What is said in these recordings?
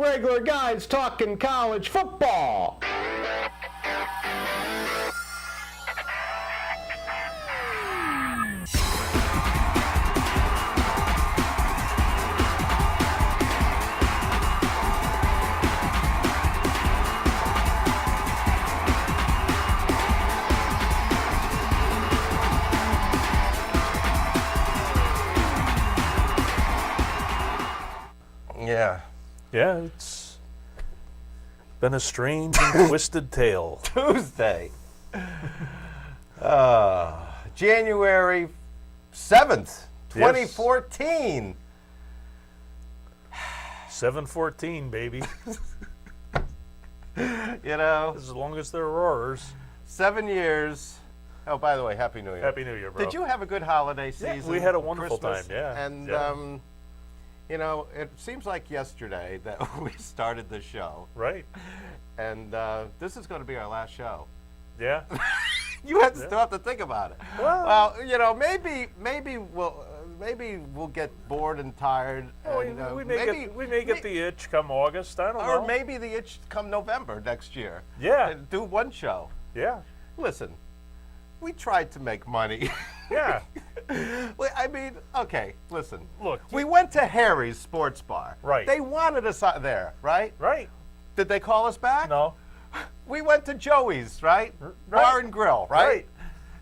regular guys talking college football. Yeah. Yeah, it's been a strange and twisted tale. Tuesday. January 7th, 2014. 7/14, baby. You know, As long as they're roars. 7 years. Oh, by the way, Happy New Year. Happy New Year, bro. Did you have a good holiday season? we had a wonderful Christmas? time, yeah. And, Yeah. you know, it seems like yesterday that we started the show. Right. And this is going to be our last show. Yeah. You have to still have to think about it. Well, you know, maybe we'll get bored and tired. And, we may get the itch come August. I don't know. or maybe the itch come November next year. Yeah. And do one show. Yeah. Listen, we tried to make money. Yeah. Well, I mean, okay, listen. Look, We went to Harry's Sports Bar. Right. They wanted us out there, right? Right. Did they call us back? No. We went to Joey's, right? Right. Bar and Grill, right? Right.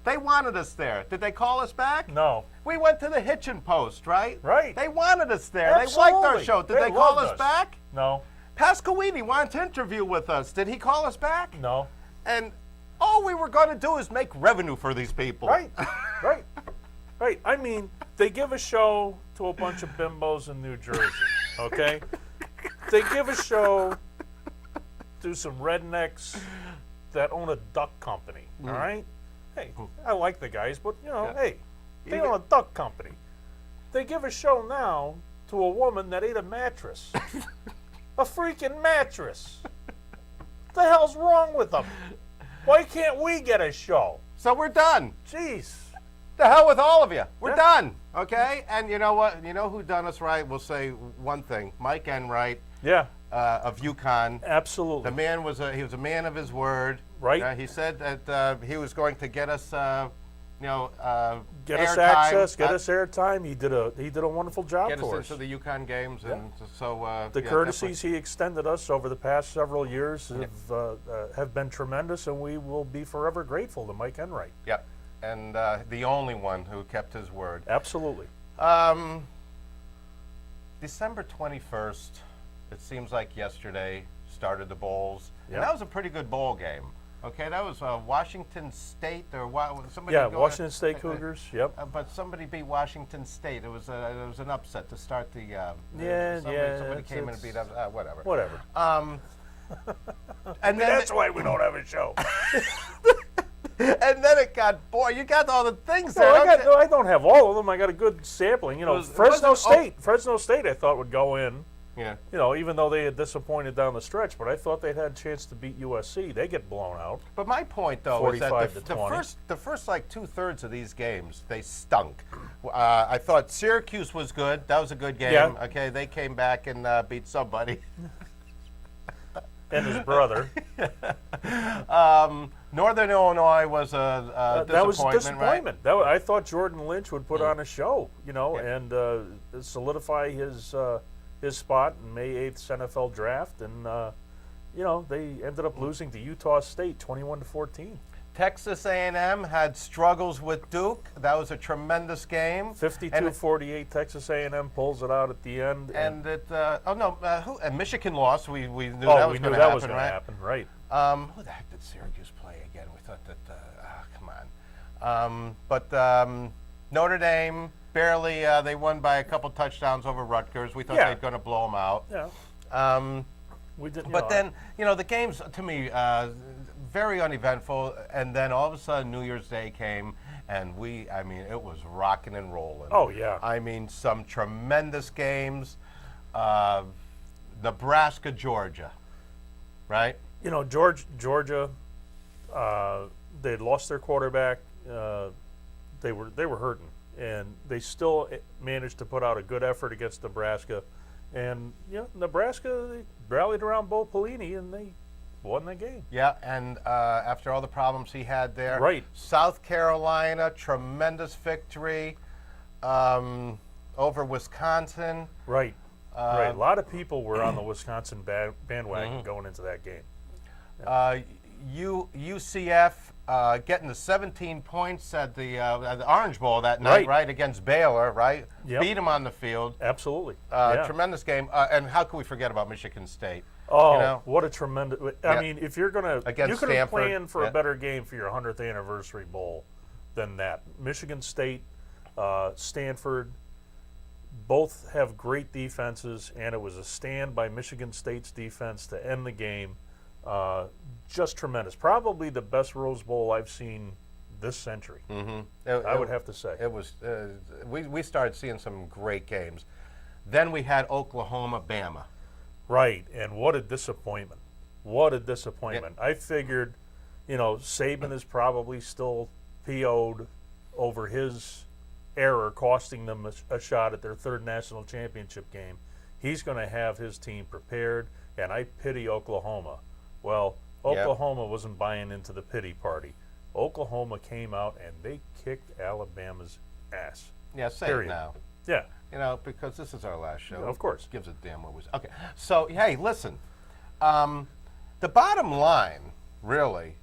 They wanted us there. Did they call us back? No. We went to the Hitchin Post, right? Right. They wanted us there. They liked our Absolutely. show. Did They they call loved us us. back? No. Pasqualini wanted to interview with us. Did he call us back? No. And all we were going to do is make revenue for these people. Right. Right. Right. I mean, they give a show to a bunch of bimbos in New Jersey, okay? They give a show to some rednecks that own a duck company, all right? Hey, I like the guys, but, you know, Yeah. hey, they own a duck company. They give a show now to a woman that ate a mattress. A freaking mattress. What the hell's wrong with them? Why can't we get a show? So we're done. Jeez. The hell with all of you. We're Yeah. done. Okay? And you know what? You know who done us right? We'll say one thing. Mike Enright Yeah, of UConn. absolutely. The man was he was a man of his word. Right. He said that he was going to get us, Get us airtime, access, get us airtime. He did a wonderful job get us for us. into the UConn games, and so The yeah, courtesies he extended us over the past several years have been tremendous, and we will be forever grateful to Mike Enright. Yep. And the only one who kept his word. Absolutely. December 21st, it seems like yesterday, started the bowls. Yep. And that was a pretty good bowl game. Okay, that was Washington State or somebody. Yeah, Washington State Cougars. Yep. But somebody beat Washington State. It was an upset to start the. Somebody came in and beat us. Whatever. Whatever. And then That's why we don't have a show. and then it got boring. You got all the things there. I don't have all of them. I got a good sampling. You know, It Fresno wasn't- Fresno State, I thought would go in. Yeah. You know, even though they had disappointed down the stretch, but I thought they'd had a chance to beat USC. They get blown out. But my point, though, is that 45 to 20. the first like 2/3 of these games, they stunk. I thought Syracuse was good. That was a good game. Yeah. Okay, they came back and beat somebody. And his brother. Northern Illinois was a disappointment, That was a disappointment. right? I thought Jordan Lynch would put on a show, you know, and solidify his spot in May 8th's NFL draft. And, you know, they ended up losing to Utah State 21-14. Texas A&M had struggles with Duke. That was a tremendous game. 52-48, Texas A&M pulls it out at the end. And Michigan lost. We knew that was going to happen, right? happen, right? Who the heck did Syracuse play again? We thought that. Come on. But Notre Dame barely. They won by a couple touchdowns over Rutgers. We thought they were going to blow them out. Yeah. We did. But then the games to me very uneventful. And then all of a sudden New Year's Day came, and it was rocking and rolling. Oh yeah. I mean, some tremendous games. Nebraska, Georgia, right? You know, Georgia, they had lost their quarterback. They were hurting, and they still managed to put out a good effort against Nebraska. And Nebraska, they rallied around Bo Pelini and they won the game. Yeah, and after all the problems he had there. Right. South Carolina, tremendous victory over Wisconsin. Right. Right. A lot of people were on the Wisconsin bandwagon going into that game. UCF getting the 17 points at the Orange Bowl that night, right, against Baylor, right? Yep. Beat them on the field. Absolutely. Yeah. Tremendous game. And how can we forget about Michigan State? Oh, what a tremendous! I mean, if you're gonna, Against you could have Stanford. planned for a better game for your 100th anniversary bowl than that. Michigan State, Stanford, both have great defenses, and it was a stand by Michigan State's defense to end the game. Just tremendous. Probably the best Rose Bowl I've seen this century. I would have to say. It was. We started seeing some great games. Then we had Oklahoma, Bama. Right, and what a disappointment. What a disappointment. I figured, Saban is probably still PO'd over his error costing them a shot at their third national championship game. He's going to have his team prepared, and I pity Oklahoma. Well, Oklahoma wasn't buying into the pity party. Oklahoma came out and they kicked Alabama's ass. Yeah, say Period. it now. Yeah. Because this is our last show. Of course. Gives a damn what was. Okay. So, hey, listen. The bottom line, really,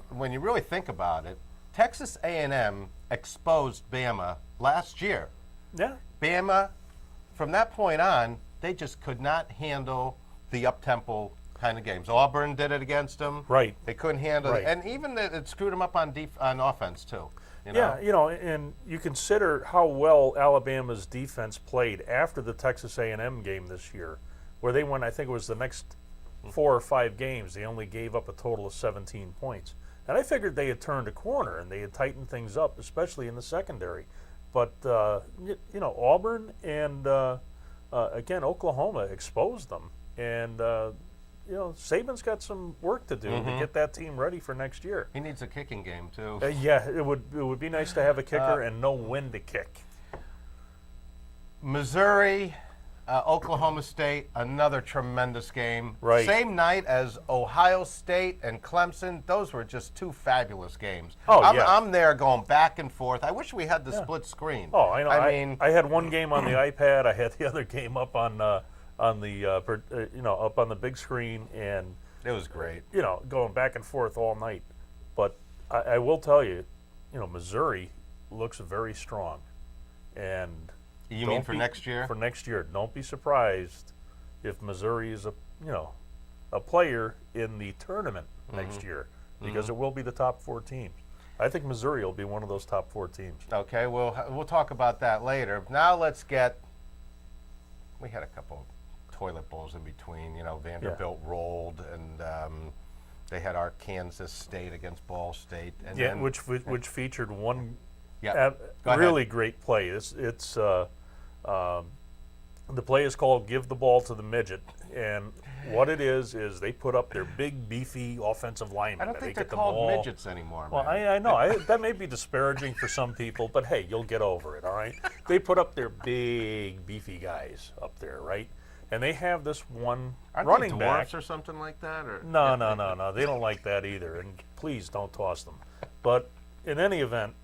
when you really think about it, Texas A&M exposed Bama last year. Yeah. Bama, from that point on, they just could not handle the up-tempo kind of games. Auburn did it against them. Right. They couldn't handle Right. it. And even it screwed them up on offense, too. Yeah, and you consider how well Alabama's defense played after the Texas A&M game this year, where they won, I think it was the next 4 or 5 games. They only gave up a total of 17 points. And I figured they had turned a corner and they had tightened things up, especially in the secondary. But, Auburn and, again, Oklahoma exposed them. And, Saban's got some work to do to get that team ready for next year. He needs a kicking game, too. Yeah, it would be nice to have a kicker and know when to kick. Missouri, Oklahoma State, another tremendous game. Right. Same night as Ohio State and Clemson. Those were just 2 fabulous games. Oh, I'm, yeah. I'm there going back and forth. I wish we had the split screen. Oh, I know. I mean, I had one game on the iPad. I had the other game up on the up on the big screen, and it was great. Going back and forth all night. But I will tell you, Missouri looks very strong, and You mean for next year? For next year, don't be surprised if Missouri is a player in the tournament next year, because it will be the top 4 teams. I think Missouri will be one of those top 4 teams. Okay, we'll talk about that later. Now let's get. We had a couple toilet bowls in between. Vanderbilt rolled, and they had our Kansas State against Ball State. And then, which featured one Go really ahead. great play. It's the play is called "Give the Ball to the Midget," and what it is they put up their big, beefy offensive linemen. I don't think they they're get the called ball. midgets anymore. Well, man. I know that may be disparaging for some people, but hey, you'll get over it. All right, they put up their big, beefy guys up there, right? And they have this one Aren't running they back. dwarfs or something like that? Or No. They don't like that either, and please don't toss them. But in any event,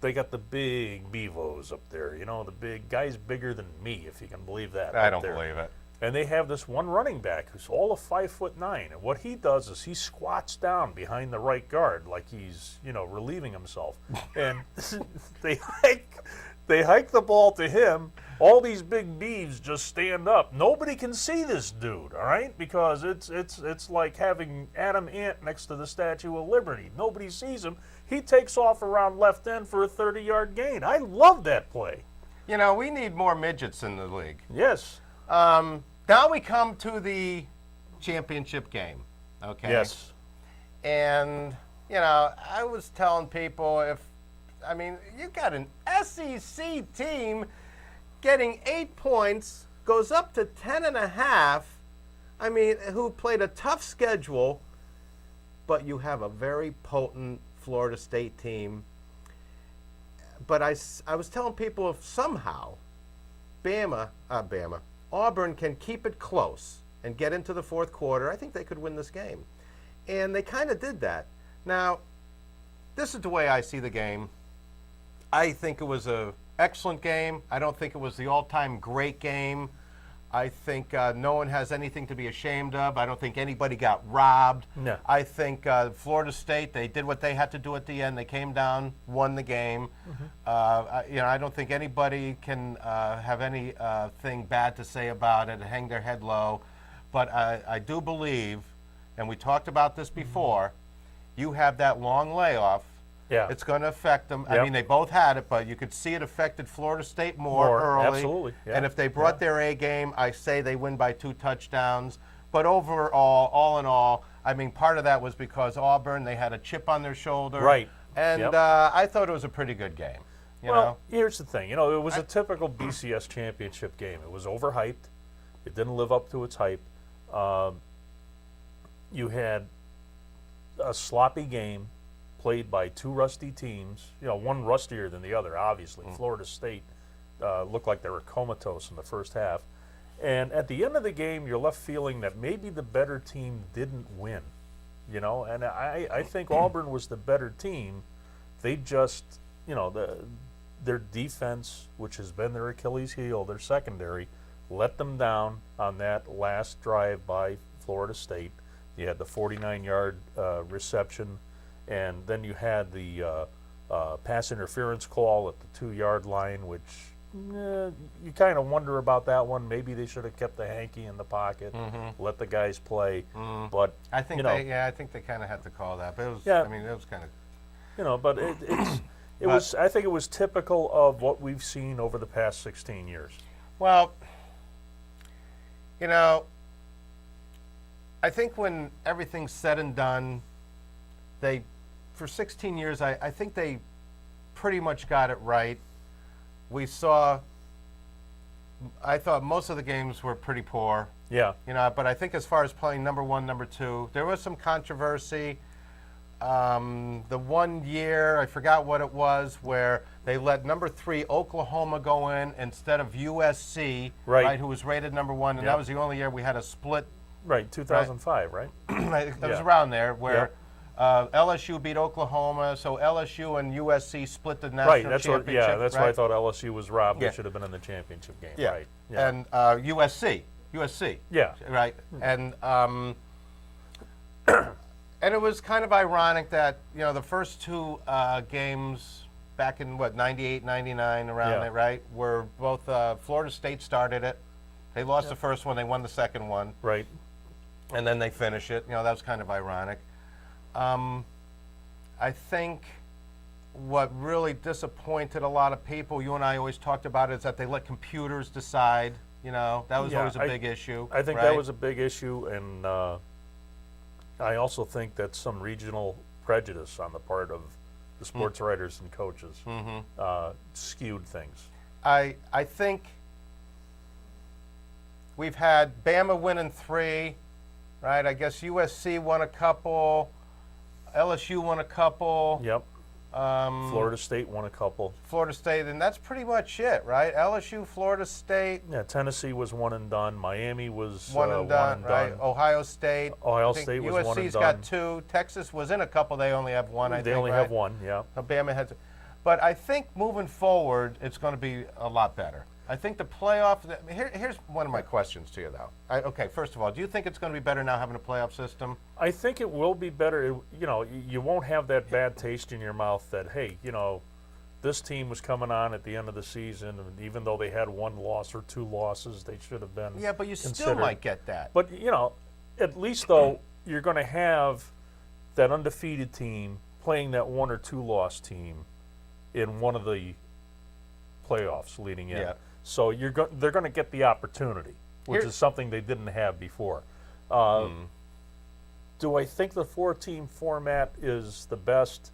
they got the big beavos up there. The big guys bigger than me, if you can believe that. I up don't there. believe it. And they have this one running back who's all of 5'9", and what he does is he squats down behind the right guard like he's relieving himself, and they hike the ball to him. All these big beeves just stand up. Nobody can see this dude, all right? Because it's like having Adam Ant next to the Statue of Liberty. Nobody sees him. He takes off around left end for a 30-yard gain. I love that play. We need more midgets in the league. Yes. Now we come to the championship game. Okay. Yes. And I was telling people you got an SEC team getting 8 points, goes up to 10.5. Who played a tough schedule, but you have a very potent Florida State team. But I was telling people if somehow Auburn can keep it close and get into the fourth quarter, I think they could win this game. And they kind of did that. Now, this is the way I see the game. I think it was an excellent game. I don't think it was the all-time great game. I think no one has anything to be ashamed of. I don't think anybody got robbed. No. I think Florida State, they did what they had to do at the end. They came down, won the game. I don't think anybody can have anything bad to say about it and hang their head low. But I do believe, and we talked about this before, you have that long layoff. Yeah. It's going to affect them. I Yep. mean, they both had it, but you could see it affected Florida State more early. Absolutely. Yeah. And if they brought their A game, I say they win by 2 touchdowns. But overall, all in all, I mean, part of that was because Auburn, they had a chip on their shoulder. Right. And Yep. I thought it was a pretty good game. You know? Here's the thing. It was a typical BCS championship game. It was overhyped. It didn't live up to its hype. You had a sloppy game played by 2 rusty teams. One rustier than the other, obviously. Florida State looked like they were comatose in the first half. And at the end of the game, you're left feeling that maybe the better team didn't win. And I think Auburn was the better team. They just, their defense, which has been their Achilles heel, their secondary, let them down on that last drive by Florida State. You had the 49-yard reception, and then you had the pass interference call at the 2-yard line, which you kind of wonder about that one. Maybe they should have kept the hanky in the pocket, let the guys play. But I think I think they kind of had to call that. But it was, Yeah. I mean, it was kind of. But it was. I think it was typical of what we've seen over the past 16 years. Well, I think when everything's said and done, for 16 years, I think they pretty much got it right. I thought most of the games were pretty poor. Yeah. But I think as far as playing number 1, number 2, there was some controversy. The one year, I forgot what it was, where they let number 3 Oklahoma go in instead of USC, Right. who was rated number 1, and Yep. that was the only year we had a split. Right. 2005. Right. That was Yeah. around there where LSU beat Oklahoma, so LSU and USC split the national Right. That's what. championship. Yeah. That's why I thought LSU was robbed. Yeah. They should have been in the championship game. Yeah. Right. Yeah. And USC, Yeah. right, and and it was kind of ironic that the first 2 games back in 98, 99 around Yeah. there, right, were both Florida State started it. They lost the first one, they won the second one, Right. and then they finish it. That was kind of ironic. I think what really disappointed a lot of people, you and I always talked about, is that they let computers decide. That was Yeah, always a big issue. I think right? that was a big issue, and I also think that some regional prejudice on the part of the sports writers and coaches skewed things. I think we've had Bama winning 3, right? I guess USC won a couple, LSU won a couple. Yep. Florida State won a couple. Florida State, and that's pretty much it, right? LSU, Florida State, Yeah, Tennessee was one and done. Miami was one and done, right? Ohio State. Ohio I think State was USC's one and got done. 2. Texas was in a couple. They only have 1, I think. They only right? have 1, yeah. Bama has, but I think moving forward, it's going to be a lot better. I think the playoff. Here's one of my questions to you, though. Okay, first of all, do you think it's going to be better now having a playoff system? I think it will be better. You won't have that bad taste in your mouth that, hey, this team was coming on at the end of the season, and even though they had 1 loss or 2 losses, they should have been. Yeah, but you still considered. might get that. But at least though you're going to have that undefeated team playing that 1 or 2 loss team in one of the playoffs leading in. Yeah. So they're going to get the opportunity, which Here- is something they didn't have before. Do I think the 4-team format is the best?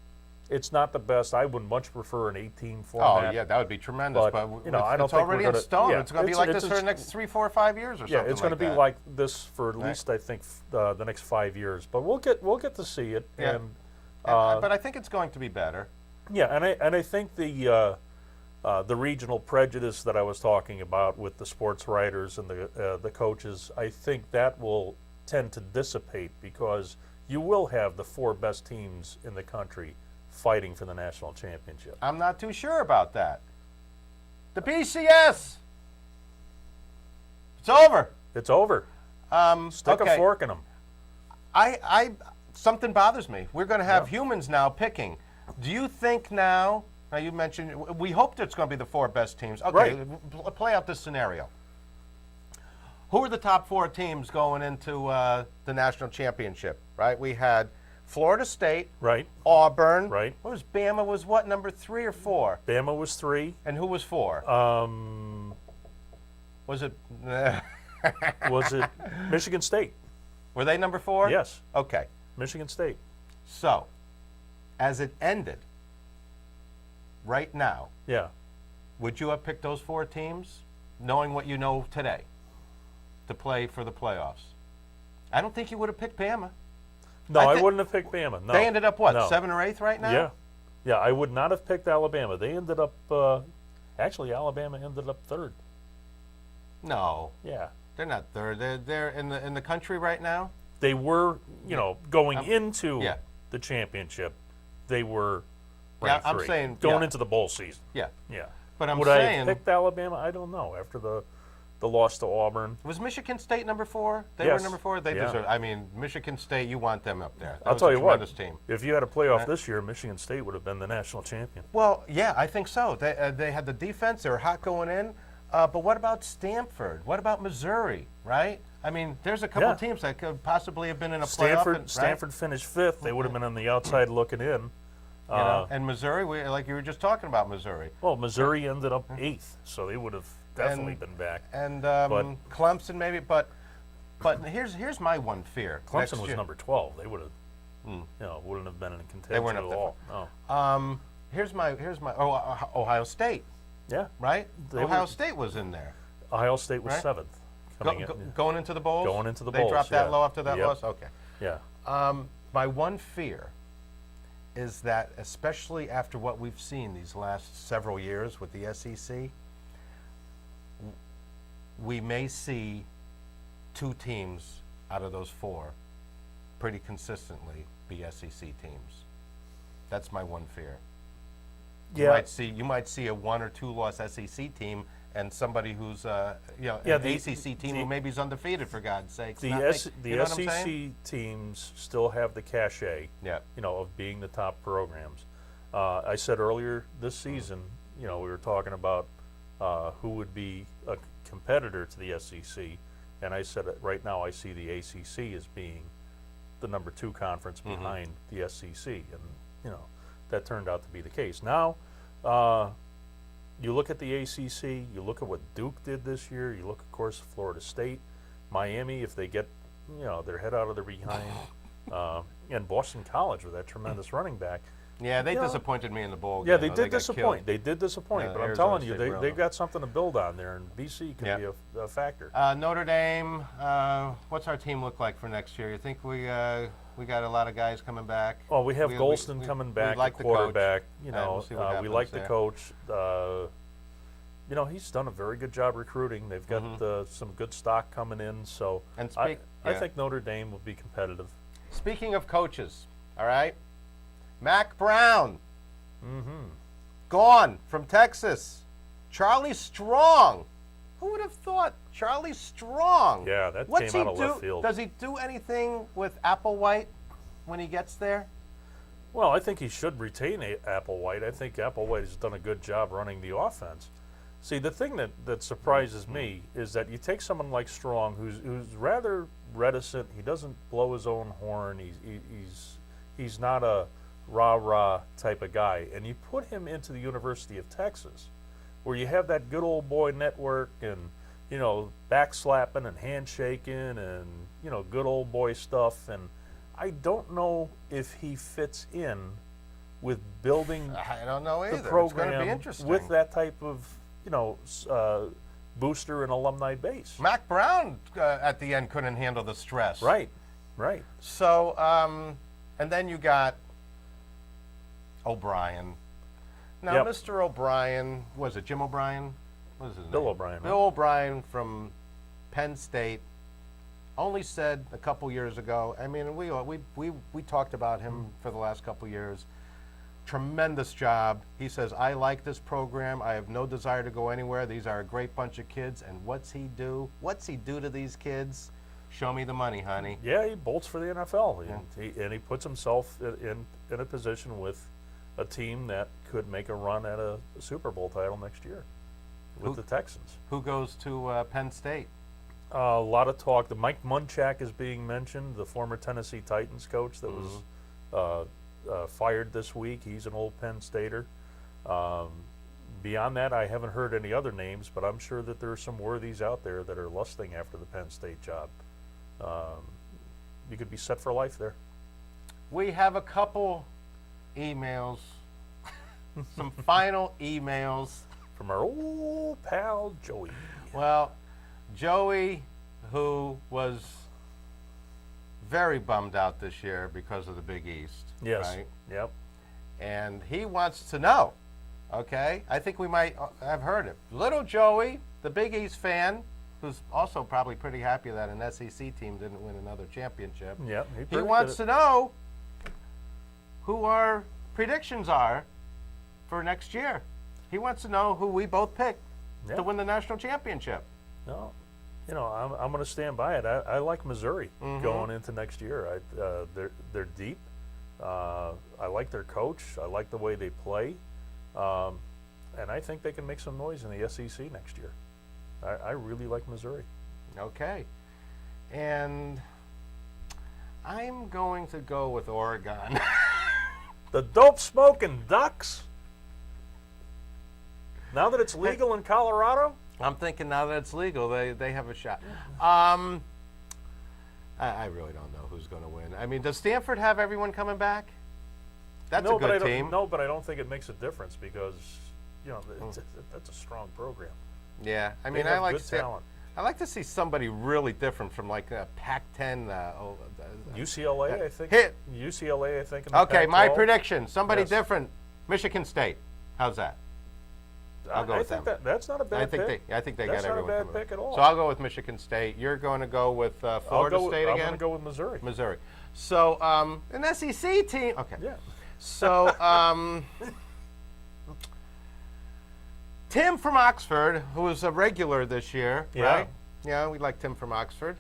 It's not the best. I would much prefer an 8-team Oh format. yeah, that would be tremendous. But, But I don't it's think already we're in gonna- stone. yeah, It's going to be it's- like it's this for the a- next 3, 4, or 5 years or Yeah, something. it's going to be that. like this for at Right. least I think the next 5 years. But we'll get to see it. Yeah. And But I think it's going to be better. yeah, and I think the the regional prejudice that I was talking about with the sports writers and the coaches, I think that will tend to dissipate because you will have the 4 best teams in the country fighting for the national championship. I'm not too sure about that. The BCS. It's over. It's over. Stick a fork in them. Something bothers me. We're going to have humans now picking. Do you think now you mentioned, we hoped it's going to be the 4 best teams. Okay, Right. Play out this scenario. Who are the top 4 teams going into the national championship, right? We had Florida State, Right. Auburn. Right. What was Bama was what, number 3 or 4? Bama was 3. And who was 4? Was it, Was it Michigan State? were they number 4? Yes, Okay. Michigan State. So, as it ended, right now, Yeah. would you have picked those 4 teams, knowing what you know today, to play for the playoffs? I don't think you would have picked Bama. No, I I thi- wouldn't have picked Bama. No. They ended up what, No. 7th or 8th right now? Yeah. Yeah, I would not have picked Alabama. They ended up, actually, Alabama ended up 3rd. No, Yeah. they're not 3rd. They're in the country right now. They were, going into yeah. the championship, they were Yeah, ranked I'm 3. saying, going yeah. into the bowl season. Yeah, Yeah. but I'm Would I saying, have picked Alabama? I don't know. After the loss to Auburn. was Michigan State number 4? They Yes. were number 4. They Yeah. deserve. I mean, Michigan State, you want them up there. That I'll was tell a you what. tremendous team. If you had a playoff this year, Michigan State would have been the national champion. Well, yeah, I think so. They had the defense. They were hot going in. But what about Stanford? What about Missouri? Right? I mean, there's a couple Yeah. teams that could possibly have been in a Stanford, playoff. And, right? Stanford finished 5th. They would have been on the outside looking in. You know? And Missouri, like you were just talking about Missouri. Well, Missouri ended up 8th, so they would have definitely been back. And But- Clemson maybe, but here's my one fear. Clemson next was year. number 12. They would have, wouldn't have been in contention weren't at up there. all. No. Here's my Ohio State, Yeah. right? They Ohio were- State was in there. Ohio State was Right? 7th. Coming in. Going into the bowls? Going into the they bowls, dropped that yeah. low after that Yep. loss? Okay. Yeah. My one fear is that, especially after what we've seen these last several years with the SEC, we may see 2 teams out of those 4 pretty consistently be SEC teams. That's my one fear. Yeah. You might see a 1 or 2 loss SEC team and somebody who's Yeah, an the- ACC team the- who maybe is undefeated, for God's sakes. The, not S, make- the you know what I'm SEC saying? teams still have the cachet, Yeah. of being the top programs. I said earlier this season, we were talking about who would be a competitor to the SEC, and I said right now I see the ACC as being the number 2 conference behind the SEC, and that turned out to be the case. Now, you look at the ACC, you look at what Duke did this year, you look, of course, Florida State, Miami, if they get, their head out of their behind, and Boston College with that tremendous running back. Yeah, they You know, disappointed me in the bowl game. Yeah, they though. did got disappoint. killed. They did disappoint, Yeah, but I'm Arizona telling you, State were on they've them. got something to build on there, and BC could Yeah. be a factor. Notre Dame, what's our team look like for next year? You think we got a lot of guys coming back? Well, we have we- Golston we- coming we back like at the coach. quarterback. We'll see what We happens like the there. coach. He's done a very good job recruiting. They've got some good stock coming in, so And I yeah. think Notre Dame will be competitive. Speaking of coaches, all right, Mac Brown, gone from Texas. Charlie Strong. Who would have thought Charlie Strong? Yeah, that What's came he out of do? left field. Does he do anything with Applewhite when he gets there? Well, I think he should retain Applewhite. I think Applewhite has done a good job running the offense. See, the thing that surprises me is that you take someone like Strong, who's rather reticent. He doesn't blow his own horn. He's not a rah-rah type of guy. And you put him into the University of Texas, where you have that good old boy network and, backslapping and handshaking and, good old boy stuff. And I don't know if he fits in with building I don't know either. the It's going to be program interesting. with that type of, booster and alumni base. Mac Brown at the end couldn't handle the stress. Right. So, and then you got O'Brien. Now, Yep. Mr. O'Brien, was it Jim O'Brien? What is his name? Bill O'Brien, Bill O'Brien from Penn State only said a couple years ago. I mean, we talked about him for the last couple years. Tremendous job. He says, I like this program. I have no desire to go anywhere. These are a great bunch of kids. And what's he do? What's he do to these kids? Show me the money, honey. Yeah, he bolts for the NFL, and he puts himself in a position with a team that could make a run at a Super Bowl title next year with the Texans. Who goes to Penn State? A lot of talk. The Mike Munchak is being mentioned, the former Tennessee Titans coach that was fired this week. He's an old Penn Stater. Beyond that, I haven't heard any other names, but I'm sure that there are some worthies out there that are lusting after the Penn State job. You could be set for life there. We have a couple emails, some final emails. From our old pal, Joey. Well, Joey, who was very bummed out this year because of the Big East. Yes. Right? Yep. And he wants to know, okay? I think we might have heard it. Little Joey, the Big East fan, who's also probably pretty happy that an SEC team didn't win another championship. Yep. He wants to know who our predictions are for next year. He wants to know who we both picked to win the national championship. No, I'm going to stand by it. I like Missouri going into next year. They're deep. I like their coach. I like the way they play, and I think they can make some noise in the SEC next year. I really like Missouri. Okay, and I'm going to go with Oregon. The dope smoking Ducks. Now that it's legal in Colorado. I'm thinking now that it's legal, they have a shot. I really don't know who's going to win. I mean, does Stanford have everyone coming back? That's a good team. No, but I don't think it makes a difference because that's a strong program. Yeah, I mean, I like to see somebody really different from like a Pac-10. UCLA, I think. UCLA, I think. In the Okay, my Pac-12. prediction: somebody different. Michigan State. How's that? I'll go with them. That's not a bad pick. I think they That's got everyone. not a coming bad pick back. at all. So I'll go with Michigan State. You're going to go with Florida State again. I'm going to go with Missouri. Missouri. So an SEC team. Okay. Yeah. So Tim from Oxford, who was a regular this year, right? Yeah, we like Tim from Oxford,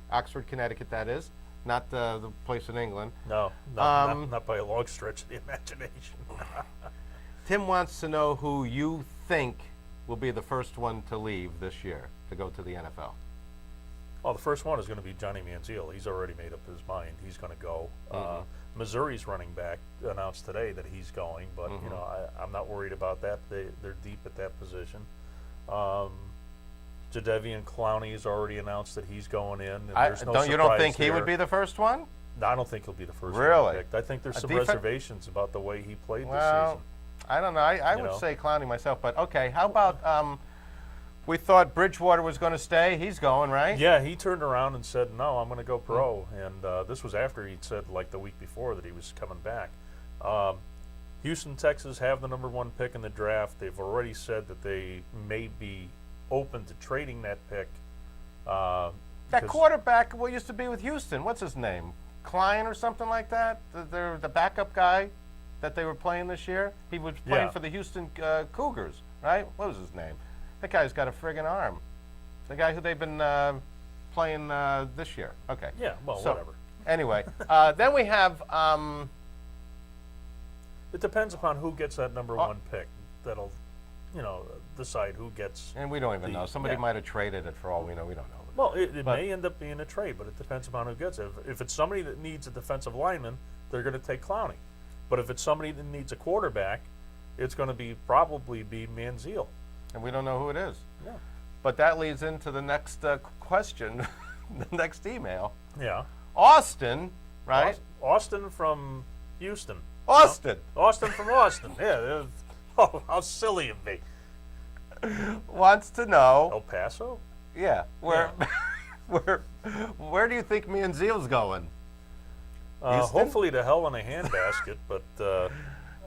Connecticut. That is not the place in England. No, not by a long stretch of the imagination. Tim wants to know who you think will be the first one to leave this year to go to the NFL. Well, the first one is going to be Johnny Manziel. He's already made up his mind. He's going to go. Missouri's running back announced today that he's going, but I'm not worried about that. They're deep at that position. Jadeveon Clowney has already announced that he's going in. And there's no you don't think surprise he would there. be the first one? No, I don't think he'll be the first Really? one picked. I think there's some reservations about the way he played this season. I don't know. I would say Clowney myself, but okay. How about we thought Bridgewater was going to stay. He's going, right? Yeah, he turned around and said, no, I'm going to go pro. And this was after he'd said, like the week before, that he was coming back. Houston, Texas have the #1 pick in the draft. They've already said that they may be open to trading that pick. That quarterback what used to be with Houston. What's his name? Klein or something like that? The backup guy that they were playing this year? He was playing for the Houston Cougars, right? What was his name? That guy's got a friggin' arm. The guy who they've been playing this year. Okay. Yeah, well, whatever. Anyway, then we have... it depends upon who gets that #1 pick. That'll, decide who gets... And we don't even know. Somebody might have traded it for all we know. We don't know. Well, it may end up being a trade, but it depends upon who gets it. If it's somebody that needs a defensive lineman, they're going to take Clowney. But if it's somebody that needs a quarterback, it's going to probably be Manziel. And we don't know who it is. Yeah. But that leads into the next question, the next email. Yeah. Austin, right? Austin from Houston. Austin. No? Austin from Austin. Yeah. Oh, how silly of me. Wants to know. El Paso? Yeah. Where do you think Manziel's going? Hopefully to hell in a handbasket, but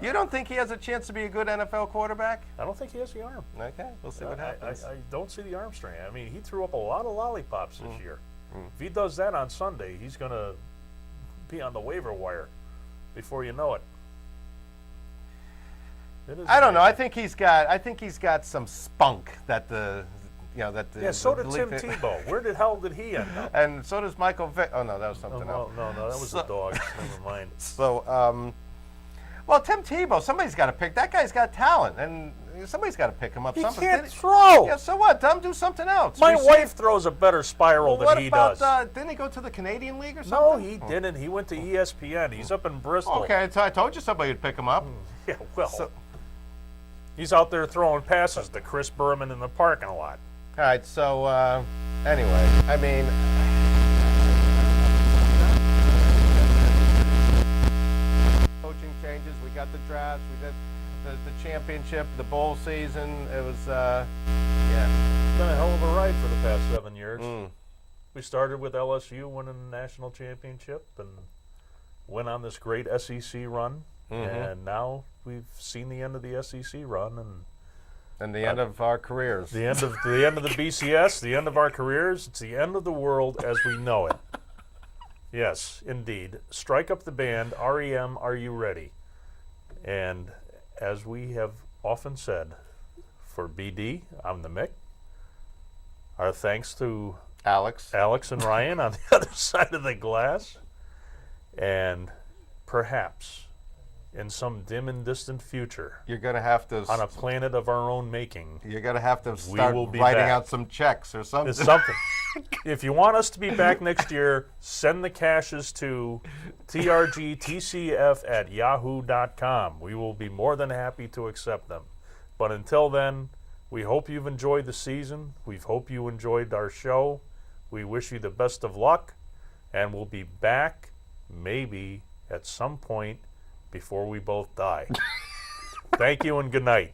You don't think he has a chance to be a good NFL quarterback? I don't think he has the arm. Okay, we'll see what happens. I don't see the arm strength. I mean, he threw up a lot of lollipops this year. If he does that on Sunday, he's going to be on the waiver wire before you know it. I don't know. I think he's got some spunk that the. Yeah, so did Tim Tebow. Where the hell did he end up? And so does Michael Vick. Oh, no, that was something else. No, that was the dogs. Never mind. So, well, Tim Tebow, somebody's got to pick. That guy's got talent, and somebody's got to pick him up. He something. can't throw. Yeah, so what? Tom, do something else. My wife throws a better spiral What than he about, does. Didn't he go to the Canadian League or No, something? he didn't. He went to ESPN. He's up in Bristol. Okay, so I told you somebody would pick him up. Yeah, well, So- he's out there throwing passes to Chris Berman in the parking lot. All right, so anyway, I mean, coaching changes. We got the drafts. We got the championship, the bowl season. It was, yeah. It's been a hell of a ride for the past 7 years. Mm. We started with LSU winning the national championship and went on this great SEC run. And now we've seen the end of the SEC run And the end of our careers. the end of the BCS, the end of our careers. It's the end of the world as we know it. Yes, indeed. Strike up the band. REM, are you ready? And as we have often said, for BD, I'm the Mick. Our thanks to Alex. and Ryan on the other side of the glass. And perhaps in some dim and distant future, You're going to have to on a planet of our own making, You're going to have to start will be writing back. out some checks or something. it's something. If you want us to be back next year, send the cashes to trgtcf@yahoo.com. We will be more than happy to accept them. But until then, we hope you've enjoyed the season. We hope you enjoyed our show. We wish you the best of luck, and we'll be back maybe at some point before we both die. Thank you and good night.